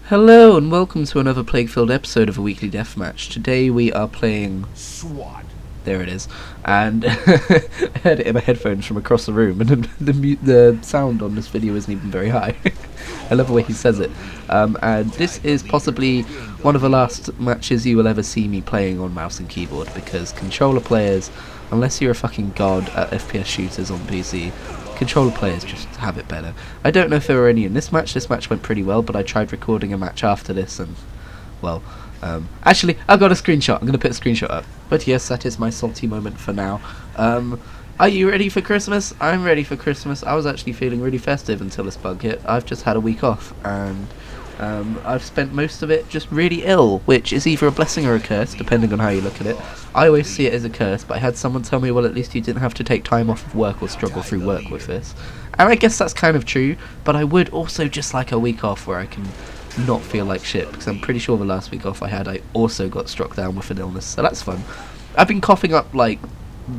Hello and welcome to another plague-filled episode of a weekly deathmatch. Today we are playing SWAT. There it is, and I heard it in my headphones from across the room, and the sound on this video isn't even very high. I love the way he says it. And this is possibly one of the last matches you will ever see me playing on mouse and keyboard, because controller players, unless you're a fucking god at FPS shooters on PC, controller players just have it better. I don't know if there were any in this match. This match went pretty well, but I tried recording a match after this, and well, actually, I've got a screenshot. I'm going to put a screenshot up. But yes, that is my salty moment for now. Are you ready for Christmas? I'm ready for Christmas. I was actually feeling really festive until this bug hit. I've just had a week off, and I've spent most of it just really ill, which is either a blessing or a curse, depending on how you look at it. I always see it as a curse, but I had someone tell me, well, at least you didn't have to take time off of work or struggle through work with this. And I guess that's kind of true, but I would also just like a week off where I can not feel like shit, because I'm pretty sure the last week off I also got struck down with an illness, so that's fun. I've been coughing up like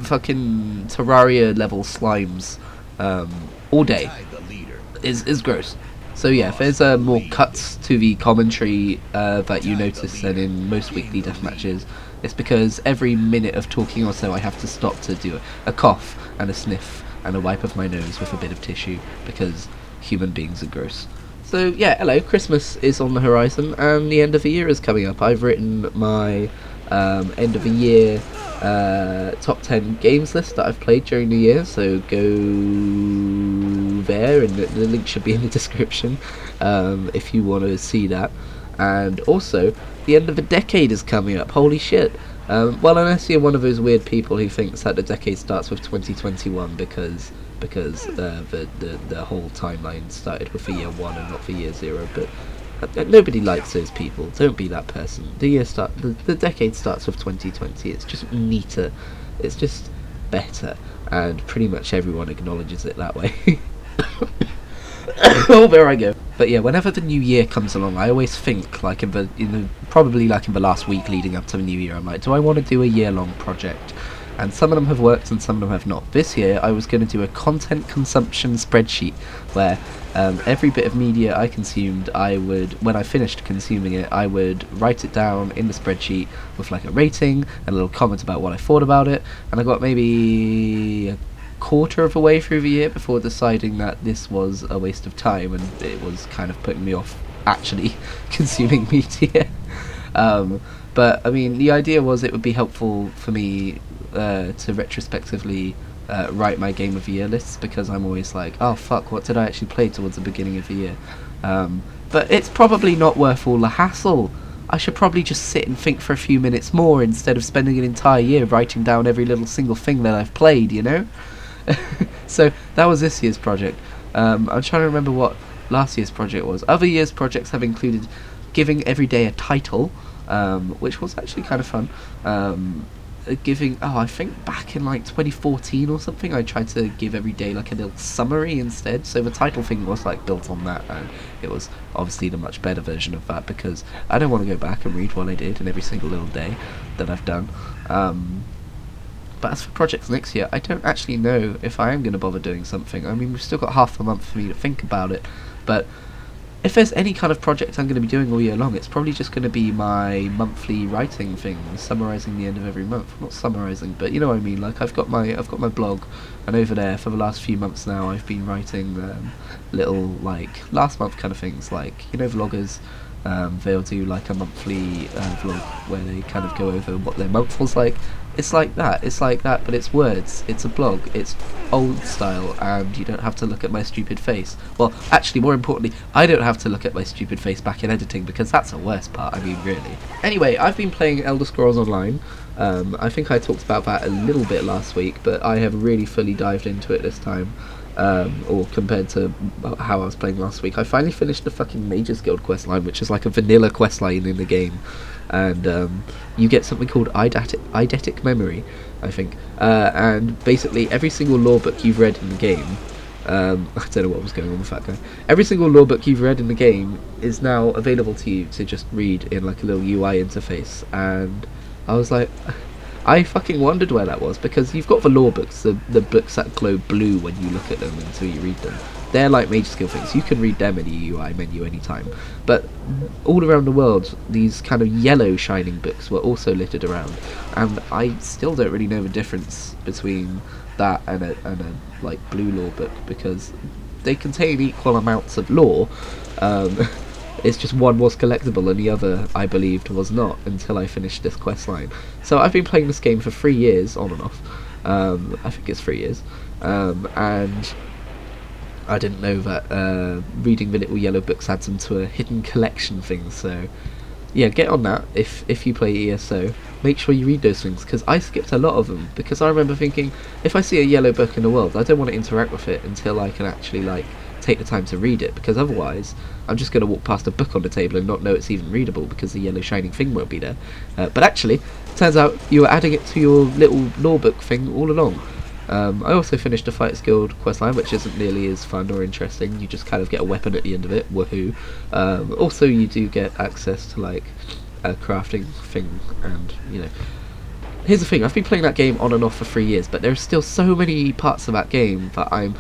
fucking Terraria level slimes all day. Is gross. So yeah, if there's more cuts to the commentary that you notice than in most weekly death matches, it's because every minute of talking or so I have to stop to do a cough and a sniff and a wipe of my nose with a bit of tissue, because human beings are gross. So yeah, hello, Christmas is on the horizon and the end of the year is coming up. I've written my end of the year top 10 games list that I've played during the year, so go there, and the link should be in the description if you want to see that. And also, the end of the decade is coming up, holy shit. Well, unless you're one of those weird people who thinks that the decade starts with 2021 because the whole timeline started with the year 1 and not the year 0, but nobody likes those people. Don't be that person. The decade starts with 2020. It's just neater. It's just better, and pretty much everyone acknowledges it that way. Oh, there I go. But yeah, whenever the new year comes along, I always think, like probably like in the last week leading up to the new year, I'm like, do I want to do a year-long project? And some of them have worked and some of them have not. This year I was going to do a content consumption spreadsheet where every bit of media I consumed, when I finished consuming it, I would write it down in the spreadsheet with like a rating and a little comment about what I thought about it. And I got maybe a quarter of a way through the year before deciding that this was a waste of time and it was kind of putting me off actually consuming media. But I mean, the idea was it would be helpful for me to retrospectively write my game of the year lists, because I'm always like, oh fuck, what did I actually play towards the beginning of the year? But it's probably not worth all the hassle. I should probably just sit and think for a few minutes more instead of spending an entire year writing down every little single thing that I've played, you know? So that was this year's project. I'm trying to remember what last year's project was. Other years' projects have included giving every day a title, which was actually kind of fun. I think back in like 2014 or something, I tried to give every day like a little summary instead, so the title thing was like built on that, and it was obviously the much better version of that, because I don't want to go back and read what I did in every single little day that I've done. But as for projects next year, I don't actually know if I am going to bother doing something. I mean, we've still got half a month for me to think about it, but if there's any kind of project I'm going to be doing all year long, it's probably just going to be my monthly writing thing, summarising the end of every month. Not summarising, but you know what I mean. Like I've got my blog, and over there for the last few months now, I've been writing little like last month kind of things. Like, you know, vloggers, they'll do like a monthly vlog where they kind of go over what their month was like. It's like that, but it's words, it's a blog, it's old style, and you don't have to look at my stupid face. Well, actually, more importantly, I don't have to look at my stupid face back in editing, because that's the worst part, I mean, really. Anyway, I've been playing Elder Scrolls Online. I think I talked about that a little bit last week, but I have really fully dived into it this time. Or compared to how I was playing last week. I finally finished the fucking Mages Guild questline, which is like a vanilla questline in the game, and you get something called eidetic memory, I think, and basically every single lore book you've read in the game, I don't know what was going on with that guy, every single lore book you've read in the game is now available to you to just read in like a little UI interface, and I was like, I fucking wondered where that was, because you've got the lore books, the books that glow blue when you look at them until you read them, they're like major skill things. You can read them in the UI menu anytime. But all around the world, these kind of yellow shining books were also littered around, and I still don't really know the difference between that and a like blue lore book, because they contain equal amounts of lore. It's just one was collectible and the other, I believed, was not, until I finished this quest line. So I've been playing this game for 3 years, on and off. I think it's 3 years. And I didn't know that reading the little yellow books adds them to a hidden collection thing, so yeah, get on that if you play ESO. Make sure you read those things, because I skipped a lot of them, because I remember thinking, if I see a yellow book in the world, I don't want to interact with it until I can actually like take the time to read it, because otherwise I'm just going to walk past a book on the table and not know it's even readable because the yellow shining thing won't be there. But actually, turns out you were adding it to your little lore book thing all along. I also finished the Fighters Guild questline, which isn't nearly as fun or interesting. You just kind of get a weapon at the end of it, woohoo. Also, you do get access to like a crafting thing, and you know. Here's the thing, I've been playing that game on and off for 3 years, but there's still so many parts of that game that I'm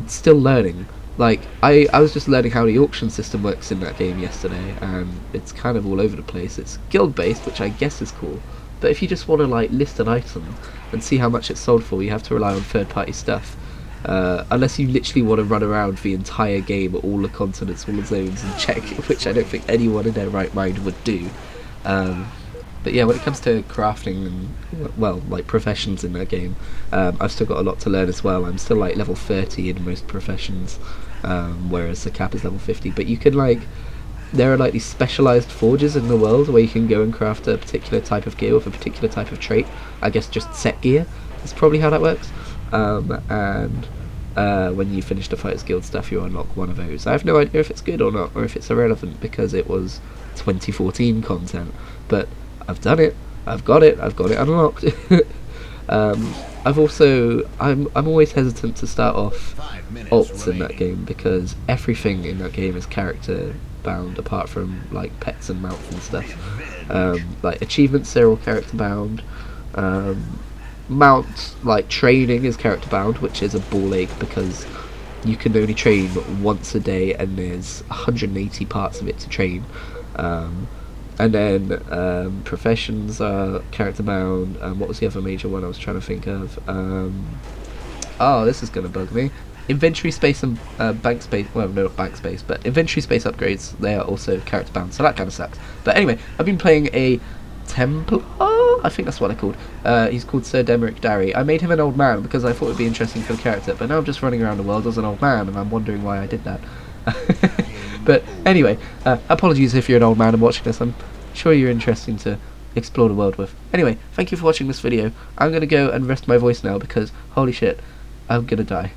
still learning. Like, I was just learning how the auction system works in that game yesterday, and it's kind of all over the place. It's guild based, which I guess is cool, but if you just want to like list an item and see how much it's sold for, you have to rely on third party stuff. Unless you literally want to run around the entire game, all the continents, all the zones, and check, which I don't think anyone in their right mind would do. But yeah, when it comes to crafting and, well, like professions in that game, I've still got a lot to learn as well. I'm still like level 30 in most professions, whereas the cap is level 50. But you can like, there are like these specialised forges in the world where you can go and craft a particular type of gear with a particular type of trait. I guess just set gear is probably how that works. And when you finish the Fighters Guild stuff, you unlock one of those. I have no idea if it's good or not, or if it's irrelevant because it was 2014 content. But I've done it. I've got it unlocked. I'm always hesitant to start off alts in that game, because everything in that game is character bound apart from like pets and mounts and stuff. Like achievements, they're all character bound. Mount like training is character bound, which is a ball ache because you can only train once a day and there's 180 parts of it to train. And then professions are character bound. What was the other major one I was trying to think of? Oh, this is going to bug me. Inventory space and bank space, well, no, not bank space, but inventory space upgrades, they are also character bound, so that kind of sucks. But anyway, I've been playing a Templar, I think that's what they're called. He's called Sir Demeric Darry. I made him an old man because I thought it would be interesting for the character, but now I'm just running around the world as an old man, and I'm wondering why I did that. But anyway, apologies if you're an old man and watching this. I'm sure you're interesting to explore the world with. Anyway, thank you for watching this video. I'm going to go and rest my voice now because, holy shit, I'm going to die.